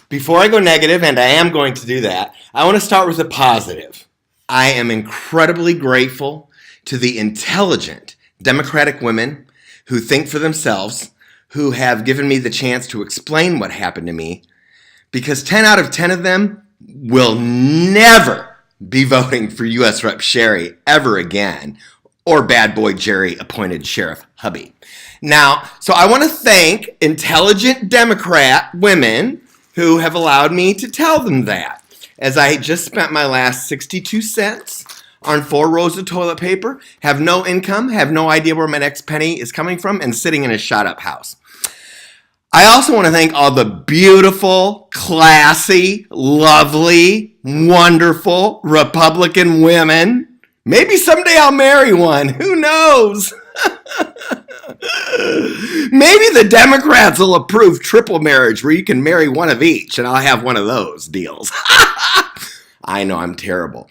Before I go negative, and I am going to do that, I want to start with a positive. I am incredibly grateful to the intelligent Democratic women who think for themselves, who have given me the chance to explain what happened to me, because 10 out of 10 of them will never be voting for U.S. Rep. Sherry ever again, or bad boy Jerry appointed Sheriff Hubby. Now, so I want to thank intelligent Democrat women who have allowed me to tell them that, as I just spent my last 62 cents on 4 rolls of toilet paper, have no income, have no idea where my next penny is coming from, and sitting in a shot-up house. I also want to thank all the beautiful, classy, lovely, wonderful Republican women. Maybe someday I'll marry one. Who knows? Maybe the Democrats will approve triple marriage where you can marry one of each, and I'll have one of those deals. I know I'm terrible.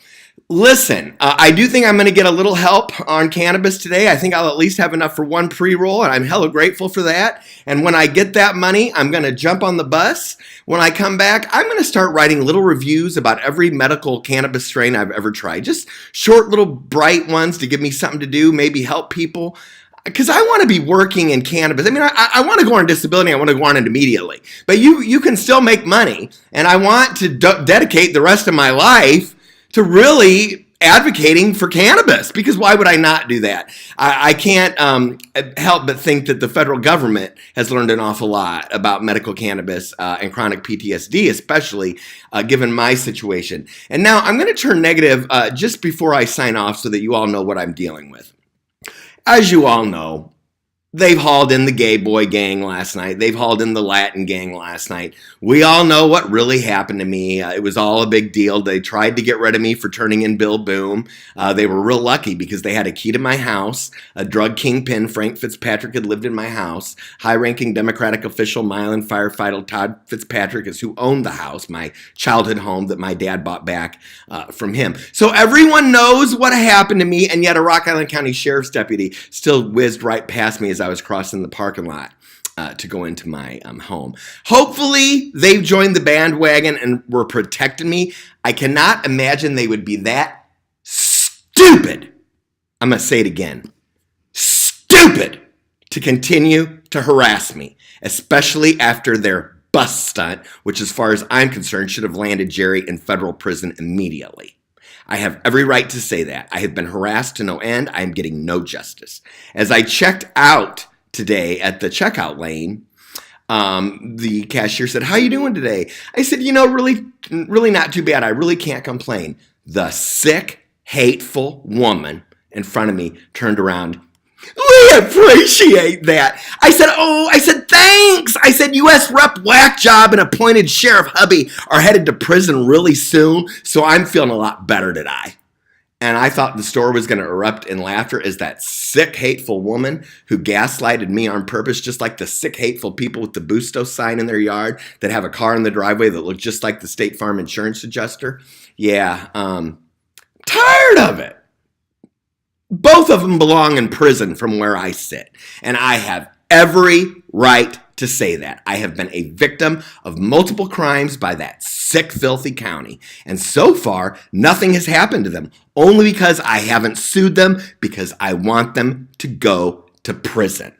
Listen, I do think I'm going to get a little help on cannabis today. I think I'll at least have enough for one pre-roll, and I'm hella grateful for that. And when I get that money, I'm going to jump on the bus. When I come back, I'm going to start writing little reviews about every medical cannabis strain I've ever tried. Just short, little, bright ones to give me something to do, maybe help people. Because I want to be working in cannabis. I mean, I want to go on disability. I want to go on it immediately. But you can still make money. And I want to dedicate the rest of my life to really advocating for cannabis, because why would I not do that? I can't help but think that the federal government has learned an awful lot about medical cannabis and chronic PTSD, especially given my situation. And now I'm going to turn negative just before I sign off so that you all know what I'm dealing with. As you all know, they've hauled in the gay boy gang last night. They've hauled in the Latin gang last night. We all know what really happened to me. It was all a big deal. They tried to get rid of me for turning in Bill Boom. They were real lucky because they had a key to my house. A drug kingpin, Frank Fitzpatrick, had lived in my house. High-ranking Democratic official, Milan firefighter Todd Fitzpatrick, is who owned the house, my childhood home that my dad bought back from him. So everyone knows what happened to me, and yet a Rock Island County Sheriff's deputy still whizzed right past me as I was crossing the parking lot to go into my home. Hopefully, they've joined the bandwagon and were protecting me. I cannot imagine they would be that stupid. I'm going to say it again. Stupid to continue to harass me, especially after their bus stunt, which as far as I'm concerned should have landed Jerry in federal prison immediately. I have every right to say that. I have been harassed to no end. I am getting no justice. As I checked out today at the checkout lane, the cashier said, "How you doing today?" I said, really not too bad. I really can't complain. The sick, hateful woman in front of me turned around. "We appreciate that." I said, "Thanks." I said, "U.S. Rep. Whack Job and appointed Sheriff Hubby are headed to prison really soon, so I'm feeling a lot better today." And I thought the store was going to erupt in laughter as that sick, hateful woman who gaslighted me on purpose, just like the sick, hateful people with the Bustos sign in their yard that have a car in the driveway that looks just like the State Farm insurance adjuster. Yeah, tired of it. Both of them belong in prison from where I sit, and I have every right to say that. I have been a victim of multiple crimes by that sick, filthy county, and so far, nothing has happened to them, only because I haven't sued them, because I want them to go to prison.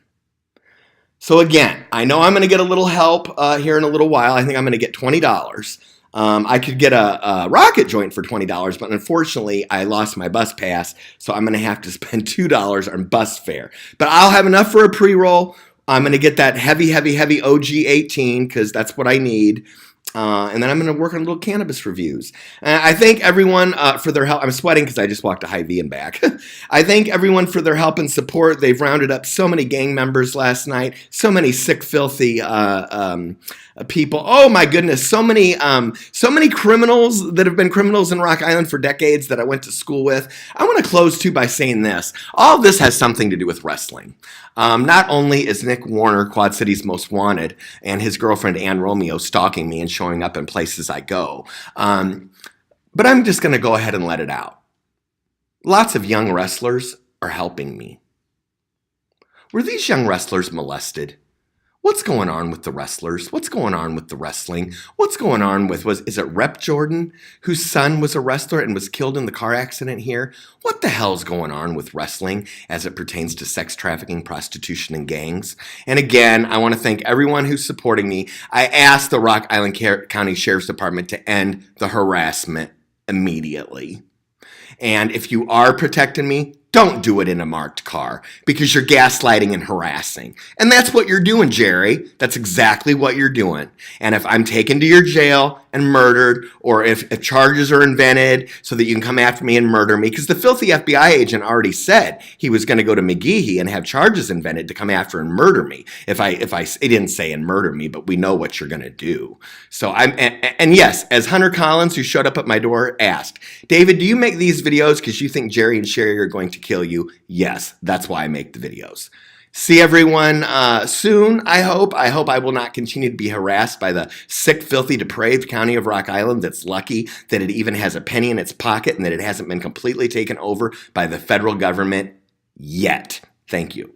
So again, I know I'm going to get a little help here in a little while. I think I'm going to get $20. I could get a rocket joint for $20, but unfortunately, I lost my bus pass, so I'm going to have to spend $2 on bus fare. But I'll have enough for a pre-roll. I'm going to get that heavy OG 18 because that's what I need. And then I'm going to work on little cannabis reviews. And I thank everyone for their help. I'm sweating because I just walked to Hy-Vee and back. I thank everyone for their help and support. They've rounded up so many gang members last night, so many sick, filthy people. Oh my goodness, so many criminals that have been criminals in Rock Island for decades that I went to school with. I want to close too by saying this. All of this has something to do with wrestling. Not only is Nick Warner, Quad City's Most Wanted, and his girlfriend Ann Romeo stalking me and showing up in places I go, but I'm just going to go ahead and let it out. Lots of young wrestlers are helping me. Were these young wrestlers molested? What's going on with the wrestlers? What's going on with the wrestling? What's going on with, is it Rep Jordan, whose son was a wrestler and was killed in the car accident here? What the hell's going on with wrestling as it pertains to sex trafficking, prostitution, and gangs? And again, I want to thank everyone who's supporting me. I asked the Rock Island County Sheriff's Department to end the harassment immediately. And if you are protecting me, don't do it in a marked car because you're gaslighting and harassing. And that's what you're doing, Jerry. That's exactly what you're doing. And if I'm taken to your jail and murdered, or if charges are invented so that you can come after me and murder me, because the filthy FBI agent already said he was going to go to McGehee and have charges invented to come after and murder me. He didn't say and murder me, but we know what you're going to do. So and yes, as Hunter Collins, who showed up at my door, asked, David, do you make these videos because you think Jerry and Sherry are going to kill you? Yes, that's why I make the videos. See everyone soon, I hope. I hope I will not continue to be harassed by the sick, filthy, depraved county of Rock Island that's lucky that it even has a penny in its pocket and that it hasn't been completely taken over by the federal government yet. Thank you.